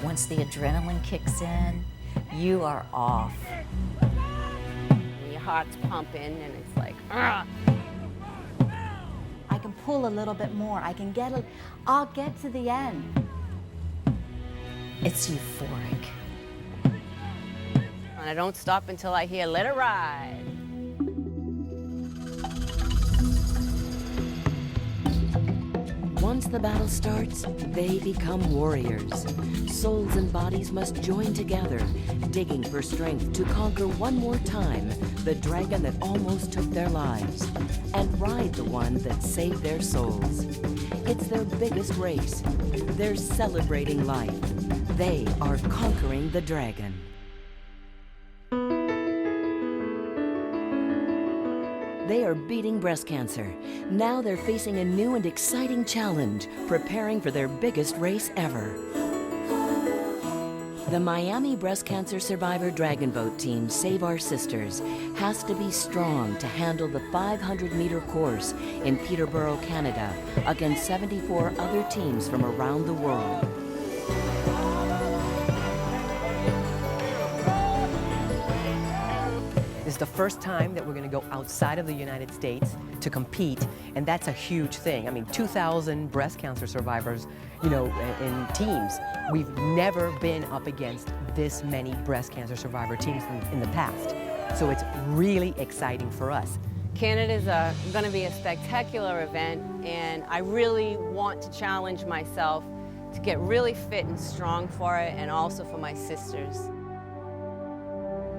Once the adrenaline kicks in, you are off. Your heart's pumping and it's like, "Ugh." I can pull a little bit more. I'll get to the end. It's euphoric. And I don't stop until I hear, "Let it ride." Once the battle starts, they become warriors. Souls and bodies must join together, digging for strength to conquer one more time the dragon that almost took their lives, and ride the one that saved their souls. It's their biggest race. They're celebrating life. They are conquering the dragon. They are beating breast cancer. Now they're facing a new and exciting challenge, preparing for their biggest race ever. The Miami Breast Cancer Survivor Dragon Boat team, Save Our Sisters, has to be strong to handle the 500-meter course in Peterborough, Canada, against 74 other teams from around the world. This is the first time that we're going to go outside of the United States to compete, and that's a huge thing. I mean, 2,000 breast cancer survivors, you know, in teams. We've never been up against this many breast cancer survivor teams in the past. So it's really exciting for us. Canada's going to be a spectacular event, and I really want to challenge myself to get really fit and strong for it, and also for my sisters.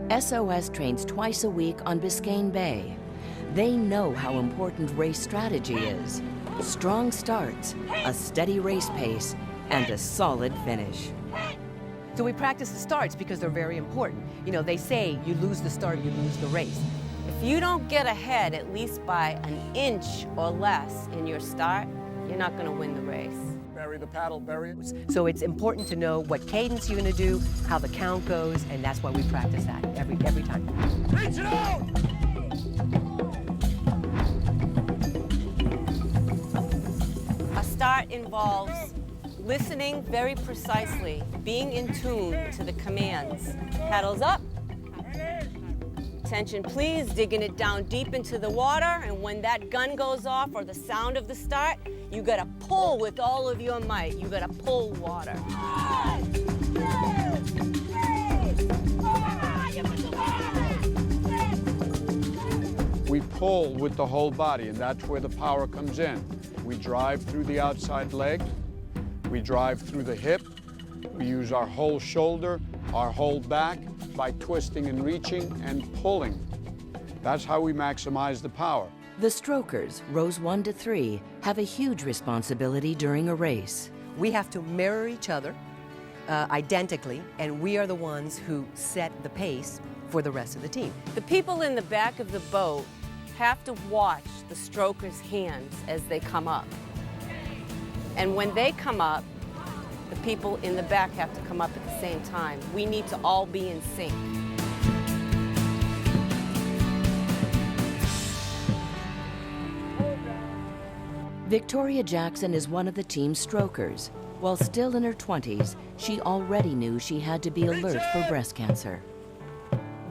SOS trains twice a week on Biscayne Bay. They know how important race strategy is. Strong starts, a steady race pace, and a solid finish. So we practice the starts because they're very important. You know, they say you lose the start, you lose the race. If you don't get ahead at least by an inch or less in your start, you're not going to win the race. Bury the paddle, bury it. So it's important to know what cadence you're going to do, how the count goes, and that's why we practice that every time. Reach it out! A start involves listening very precisely, being in tune to the commands. Paddles up. Attention please, digging it down deep into the water, and when that gun goes off or the sound of the start, you gotta pull with all of your might. You gotta pull water. We pull with the whole body, and that's where the power comes in. We drive through the outside leg. We drive through the hip. We use our whole shoulder, our whole back by twisting and reaching and pulling. That's how we maximize the power. The strokers, rows 1 to 3, have a huge responsibility during a race. We have to mirror each other identically, and we are the ones who set the pace for the rest of the team. The people in the back of the boat have to watch the strokers' hands as they come up. And when they come up, the people in the back have to come up at the same time. We need to all be in sync. Victoria Jackson is one of the team's strokers. While still in her 20s, she already knew she had to be alert for breast cancer.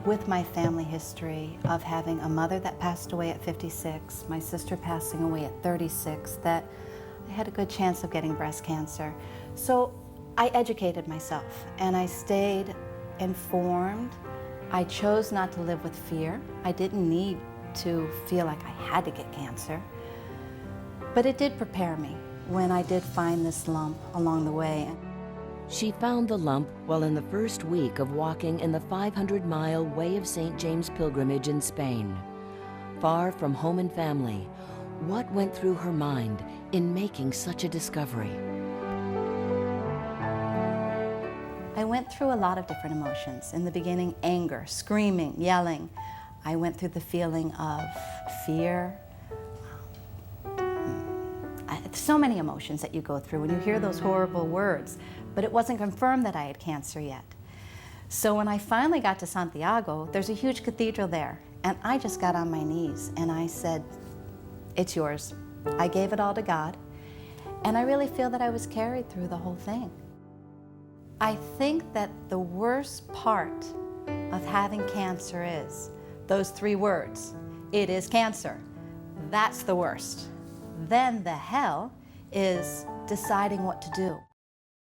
With my family history of having a mother that passed away at 56, my sister passing away at 36, that I had a good chance of getting breast cancer. So I educated myself and I stayed informed. I chose not to live with fear. I didn't need to feel like I had to get cancer. But it did prepare me when I did find this lump along the way. She found the lump while in the first week of walking in the 500-mile Way of St. James pilgrimage in Spain. Far from home and family, what went through her mind in making such a discovery? I went through a lot of different emotions. In the beginning, anger, screaming, yelling. I went through the feeling of fear. So many emotions that you go through when you hear those horrible words, but it wasn't confirmed that I had cancer yet. So when I finally got to Santiago, there's a huge cathedral there, and I just got on my knees and I said, "It's yours." I gave it all to God, and I really feel that I was carried through the whole thing. I think that the worst part of having cancer is those 3 words. It is cancer. That's the worst. Then the hell is deciding what to do.